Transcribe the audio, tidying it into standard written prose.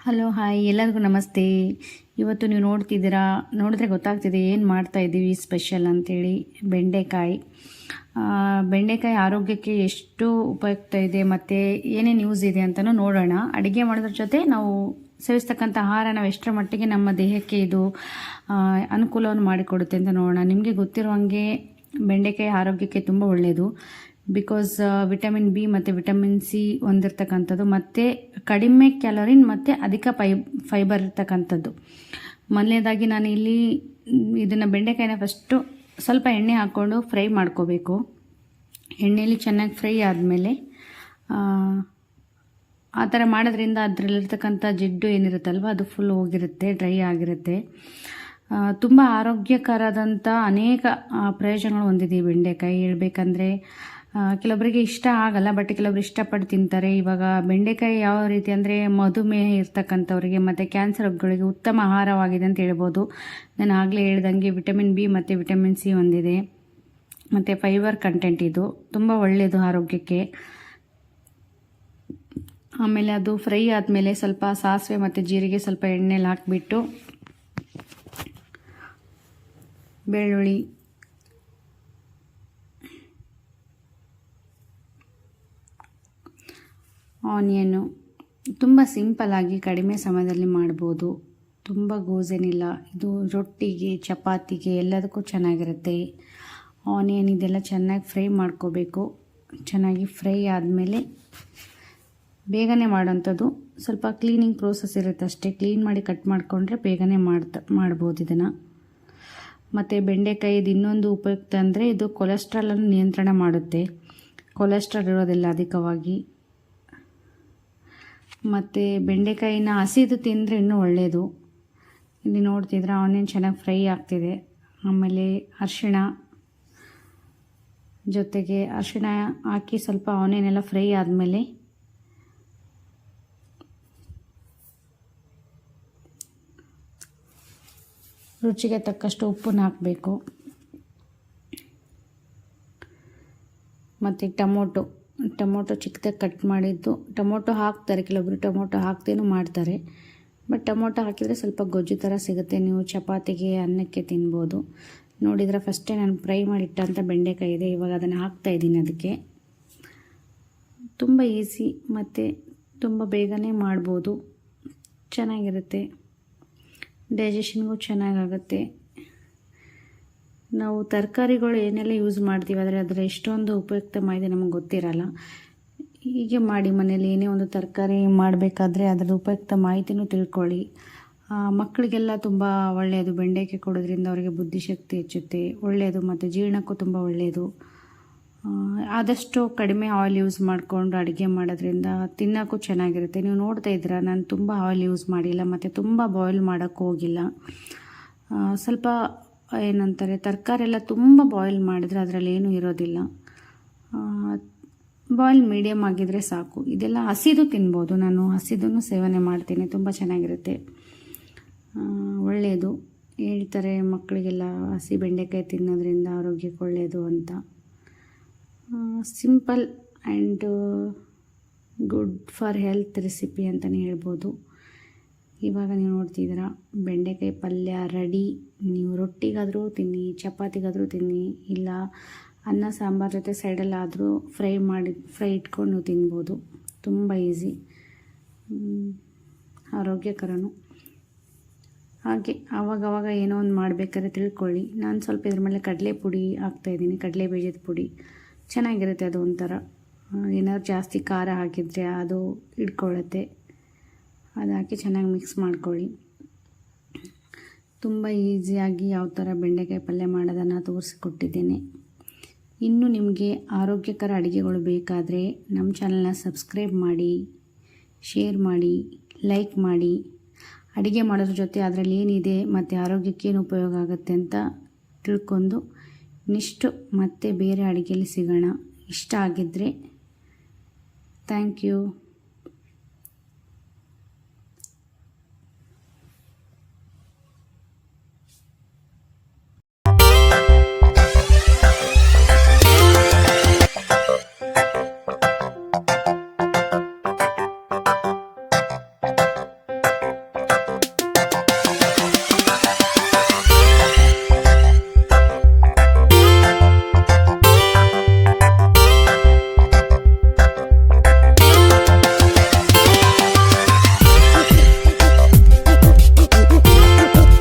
Hello hi ಎಲ್ಲರಿಗೂ ನಮಸ್ತೆ. ಇವತ್ತು ನೀವು ನೋಡಿದ್ರೆ ಗೊತ್ತಾಗ್ತಿದೆ ಏನು ಮಾಡ್ತಾ ಇದ್ದೀವಿ ಸ್ಪೆಷಲ್ ಅಂತೇಳಿ. ಬೆಂಡೆಕಾಯಿ ಆರೋಗ್ಯಕ್ಕೆ ಎಷ್ಟು ಉಪಯುಕ್ತ ಇದೆ ಮತ್ತು ಏನೇನು ಯೂಸ್ ಇದೆ ಅಂತಲೂ ನೋಡೋಣ. ಅಡುಗೆ ಮಾಡೋದ್ರ ಜೊತೆ ನಾವು ಸೇವಿಸ್ತಕ್ಕಂಥ ಆಹಾರ ನಾವು ಎಷ್ಟರ ಮಟ್ಟಿಗೆ ನಮ್ಮ ದೇಹಕ್ಕೆ ಇದು ಅನುಕೂಲವನ್ನು ಮಾಡಿಕೊಡುತ್ತೆ ಅಂತ ನೋಡೋಣ. ನಿಮಗೆ ಗೊತ್ತಿರೋ ಹಾಗೆ ಬೆಂಡೆಕಾಯಿ ಆರೋಗ್ಯಕ್ಕೆ ತುಂಬ ಒಳ್ಳೆಯದು. ಬಿಕಾಸ್ ವಿಟಮಿನ್ ಬಿ ಮತ್ತು ವಿಟಮಿನ್ ಸಿ ಹೊಂದಿರತಕ್ಕಂಥದ್ದು ಮತ್ತು ಕಡಿಮೆ ಕ್ಯಾಲೋರಿನ್ ಮತ್ತು ಅಧಿಕ ಫೈಬರ್ ಇರ್ತಕ್ಕಂಥದ್ದು. ಮೊದಲನೇದಾಗಿ ನಾನು ಇಲ್ಲಿ ಇದನ್ನು ಬೆಂಡೆಕಾಯಿನ ಫಸ್ಟು ಸ್ವಲ್ಪ ಎಣ್ಣೆ ಹಾಕ್ಕೊಂಡು ಫ್ರೈ ಮಾಡ್ಕೋಬೇಕು. ಎಣ್ಣೆಯಲ್ಲಿ ಚೆನ್ನಾಗಿ ಫ್ರೈ ಆದಮೇಲೆ ಆ ಥರ ಮಾಡೋದ್ರಿಂದ ಅದರಲ್ಲಿರ್ತಕ್ಕಂಥ ಜಿಡ್ಡು ಏನಿರುತ್ತಲ್ವ ಅದು ಫುಲ್ ಹೋಗಿರುತ್ತೆ, ಡ್ರೈ ಆಗಿರುತ್ತೆ. ತುಂಬ ಆರೋಗ್ಯಕರದಂಥ ಅನೇಕ ಪ್ರಯೋಜನಗಳು ಹೊಂದಿದೆ ಈ ಬೆಂಡೆಕಾಯಿ. ಹೇಳಬೇಕಂದ್ರೆ ಕೆಲವರಿಗೆ ಇಷ್ಟ ಆಗಲ್ಲ, ಬಟ್ ಕೆಲವರು ಇಷ್ಟಪಟ್ಟು ತಿಂತಾರೆ. ಇವಾಗ ಬೆಂಡೆಕಾಯಿ ಯಾವ ರೀತಿ ಅಂದರೆ ಮಧುಮೇಹ ಇರ್ತಕ್ಕಂಥವ್ರಿಗೆ ಮತ್ತು ಕ್ಯಾನ್ಸರ್ ರೋಗಗಳಿಗೆ ಉತ್ತಮ ಆಹಾರವಾಗಿದೆ ಅಂತ ಹೇಳ್ಬೋದು. ನಾನು ಆಗಲೇ ಹೇಳ್ದಂಗೆ ವಿಟಮಿನ್ ಬಿ ಮತ್ತು ವಿಟಮಿನ್ ಸಿ ಹೊಂದಿದೆ ಮತ್ತು ಫೈಬರ್ ಕಂಟೆಂಟ್ ಇದು ತುಂಬ ಒಳ್ಳೆಯದು ಆರೋಗ್ಯಕ್ಕೆ. ಆಮೇಲೆ ಅದು ಫ್ರೈ ಆದಮೇಲೆ ಸ್ವಲ್ಪ ಸಾಸಿವೆ ಮತ್ತು ಜೀರಿಗೆ ಸ್ವಲ್ಪ ಎಣ್ಣೆಲಿ ಹಾಕಿಬಿಟ್ಟು ಬೆಳ್ಳುಳ್ಳಿ, ಆನಿಯನ್ನು ತುಂಬ ಸಿಂಪಲ್ಲಾಗಿ ಕಡಿಮೆ ಸಮಯದಲ್ಲಿ ಮಾಡ್ಬೋದು. ತುಂಬ ಗೋಜೇನಿಲ್ಲ. ಇದು ರೊಟ್ಟಿಗೆ, ಚಪಾತಿಗೆ ಎಲ್ಲದಕ್ಕೂ ಚೆನ್ನಾಗಿರುತ್ತೆ. ಆನಿಯನ್ ಇದೆಲ್ಲ ಚೆನ್ನಾಗಿ ಫ್ರೈ ಮಾಡ್ಕೋಬೇಕು. ಚೆನ್ನಾಗಿ ಫ್ರೈ ಆದಮೇಲೆ ಬೇಗನೆ ಮಾಡೋಂಥದ್ದು. ಸ್ವಲ್ಪ ಕ್ಲೀನಿಂಗ್ ಪ್ರೋಸೆಸ್ ಇರುತ್ತೆ ಅಷ್ಟೇ. ಕ್ಲೀನ್ ಮಾಡಿ ಕಟ್ ಮಾಡಿಕೊಂಡ್ರೆ ಬೇಗನೆ ಮಾಡ್ಬೋದು ಇದನ್ನು. ಮತ್ತು ಬೆಂಡೆಕಾಯಿದು ಇನ್ನೊಂದು ಉಪಯುಕ್ತ ಅಂದರೆ ಇದು ಕೊಲೆಸ್ಟ್ರಾಲನ್ನು ನಿಯಂತ್ರಣ ಮಾಡುತ್ತೆ. ಕೊಲೆಸ್ಟ್ರಾಲ್ ಇರೋದಿಲ್ಲ ಅಧಿಕವಾಗಿ. ಮತ್ತು ಬೆಂಡೆಕಾಯಿನ ಹಸಿದು ತಿಂದರೆ ಇನ್ನೂ ಒಳ್ಳೆಯದು. ಇಲ್ಲಿ ನೋಡ್ತಿದ್ರೆ ಆನಿಯನ್ ಚೆನ್ನಾಗಿ ಫ್ರೈ ಆಗ್ತಿದೆ. ಆಮೇಲೆ ಅರಿಶಿಣ ಜೊತೆಗೆ ಅರಿಶಿಣ ಹಾಕಿ ಸ್ವಲ್ಪ ಆನಿಯನ್ ಎಲ್ಲ ಫ್ರೈ ಆದಮೇಲೆ ರುಚಿಗೆ ತಕ್ಕಷ್ಟು ಉಪ್ಪನ್ನು ಹಾಕಬೇಕು. ಮತ್ತು ಟೊಮೊಟೊ ಚಿಕ್ಕದಾಗಿ ಕಟ್ ಮಾಡಿದ್ದು. ಟೊಮೊಟೊ ಹಾಕ್ತಾರೆ ಕೆಲವೊಬ್ಬರು, ಟೊಮೊಟೊ ಹಾಕ್ತೇನೂ ಮಾಡ್ತಾರೆ. ಬಟ್ ಟೊಮೊಟೊ ಹಾಕಿದರೆ ಸ್ವಲ್ಪ ಗೊಜ್ಜು ಥರ ಸಿಗುತ್ತೆ. ನೀವು ಚಪಾತಿಗೆ, ಅನ್ನಕ್ಕೆ ತಿನ್ಬೋದು. ನೋಡಿದರೆ ಫಸ್ಟೇ ನಾನು ಫ್ರೈ ಮಾಡಿಟ್ಟಂಥ ಬೆಂಡೆಕಾಯಿ ಇದೆ, ಇವಾಗ ಅದನ್ನು ಹಾಕ್ತಾಯಿದ್ದೀನಿ. ಅದಕ್ಕೆ ತುಂಬ ಈಸಿ ಮತ್ತು ತುಂಬ ಬೇಗನೆ ಮಾಡ್ಬೋದು. ಚೆನ್ನಾಗಿರುತ್ತೆ, ಡೈಜೆಷನ್ಗೂ ಚೆನ್ನಾಗಾಗುತ್ತೆ. ನಾವು ತರಕಾರಿಗಳು ಏನೆಲ್ಲ ಯೂಸ್ ಮಾಡ್ತೀವಿ ಆದರೆ ಅದರ ಎಷ್ಟೊಂದು ಉಪಯುಕ್ತ ಮಾಹಿತಿ ನಮಗೆ ಗೊತ್ತಿರಲ್ಲ. ಹೀಗೆ ಮಾಡಿ ಮನೇಲಿ ಏನೇ ಒಂದು ತರಕಾರಿ ಮಾಡಬೇಕಾದ್ರೆ ಅದರ ಉಪಯುಕ್ತ ಮಾಹಿತಿನೂ ತಿಳ್ಕೊಳ್ಳಿ. ಮಕ್ಕಳಿಗೆಲ್ಲ ತುಂಬ ಒಳ್ಳೆಯದು. ಬೆಂಡೆಕಾಯಿ ಕೊಡೋದ್ರಿಂದ ಅವರಿಗೆ ಬುದ್ಧಿಶಕ್ತಿ ಹೆಚ್ಚುತ್ತೆ, ಒಳ್ಳೆಯದು. ಮತ್ತು ಜೀರ್ಣಕ್ಕೂ ತುಂಬ ಒಳ್ಳೆಯದು. ಆದಷ್ಟು ಕಡಿಮೆ ಆಯಿಲ್ ಯೂಸ್ ಮಾಡಿಕೊಂಡು ಅಡುಗೆ ಮಾಡೋದ್ರಿಂದ ತಿನ್ನೋಕ್ಕೂ ಚೆನ್ನಾಗಿರುತ್ತೆ. ನೀವು ನೋಡ್ತಾ ಇದ್ದೀರಾ, ನಾನು ತುಂಬ ಆಯಿಲ್ ಯೂಸ್ ಮಾಡಿಲ್ಲ ಮತ್ತು ತುಂಬ ಬಾಯ್ಲ್ ಮಾಡೋಕ್ಕೆ ಹೋಗಿಲ್ಲ. ಸ್ವಲ್ಪ ಏನಂತಾರೆ, ತರಕಾರಿ ಎಲ್ಲ ತುಂಬ ಬಾಯ್ಲ್ ಮಾಡಿದರೆ ಅದರಲ್ಲಿ ಏನೂ ಇರೋದಿಲ್ಲ. ಬಾಯ್ಲ್ ಮೀಡಿಯಮ್ ಆಗಿದ್ದರೆ ಸಾಕು. ಇದೆಲ್ಲ ಹಸಿದು ತಿನ್ಬೋದು. ನಾನು ಹಸಿದನ್ನು ಸೇವನೆ ಮಾಡ್ತೀನಿ, ತುಂಬ ಚೆನ್ನಾಗಿರುತ್ತೆ, ಒಳ್ಳೆಯದು. ಹೇಳ್ತಾರೆ ಮಕ್ಕಳಿಗೆಲ್ಲ ಹಸಿ ಬೆಂಡೆಕಾಯಿ ತಿನ್ನೋದ್ರಿಂದ ಆರೋಗ್ಯಕ್ಕೆ ಒಳ್ಳೆಯದು ಅಂತ. Simple and good for health recipe ಅಂತಲೇ ಹೇಳ್ಬೋದು. ಇವಾಗ ನೀವು ನೋಡ್ತಿದ್ದೀರಾ ಬೆಂಡೆಕಾಯಿ ಪಲ್ಯ ರೆಡಿ. ನೀವು ರೊಟ್ಟಿಗಾದರೂ ತಿನ್ನಿ, ಚಪಾತಿಗಾದರೂ ತಿನ್ನಿ, ಇಲ್ಲ ಅನ್ನ ಸಾಂಬಾರು ಜೊತೆ ಸೈಡಲ್ಲಾದರೂ ಫ್ರೈ ಇಟ್ಕೊಂಡು ನೀವು ತಿನ್ಬೋದು. ತುಂಬ ಈಸಿ, ಆರೋಗ್ಯಕರನು. ಹಾಗೆ ಆವಾಗವಾಗ ಏನೋ ಒಂದು ಮಾಡಬೇಕಾದ್ರೆ ತಿಳ್ಕೊಳ್ಳಿ. ನಾನು ಸ್ವಲ್ಪ ಇದ್ರ ಮೇಲೆ ಕಡಲೆ ಪುಡಿ ಹಾಕ್ತಾಯಿದ್ದೀನಿ, ಕಡಲೆ ಬೀಜದ ಪುಡಿ. ಚೆನ್ನಾಗಿರುತ್ತೆ ಅದು ಒಂಥರ. ಏನಾದ್ರು ಜಾಸ್ತಿ ಖಾರ ಹಾಕಿದರೆ ಅದು ಹಿಡ್ಕೊಳ್ಳುತ್ತೆ. ಅದು ಹಾಕಿ ಚೆನ್ನಾಗಿ ಮಿಕ್ಸ್ ಮಾಡ್ಕೊಳ್ಳಿ. ತುಂಬ ಈಸಿಯಾಗಿ ಯಾವ ಥರ ಬೆಂಡೆಕಾಯಿ ಪಲ್ಯ ಮಾಡೋದನ್ನು ತೋರಿಸಿಕೊಟ್ಟಿದ್ದೇನೆ. ಇನ್ನು ನಿಮಗೆ ಆರೋಗ್ಯಕರ ಅಡುಗೆಗಳು ಬೇಕಾದರೆ ನಮ್ಮ ಚಾನಲ್ನ ಸಬ್ಸ್ಕ್ರೈಬ್ ಮಾಡಿ, ಶೇರ್ ಮಾಡಿ, ಲೈಕ್ ಮಾಡಿ. ಅಡುಗೆ ಮಾಡೋದ್ರ ಜೊತೆ ಅದರಲ್ಲಿ ಏನಿದೆ ಮತ್ತು ಆರೋಗ್ಯಕ್ಕೆ ಏನು ಉಪಯೋಗ ಆಗುತ್ತೆ ಅಂತ ತಿಳ್ಕೊಂಡು ನೆಕ್ಸ್ಟ್ ಮತ್ತೆ ಬೇರೆ ಅಡುಗೆಯಲ್ಲಿ ಸಿಗೋಣ. ಇಷ್ಟ ಆಗಿದ್ದರೆ ಥ್ಯಾಂಕ್ ಯು.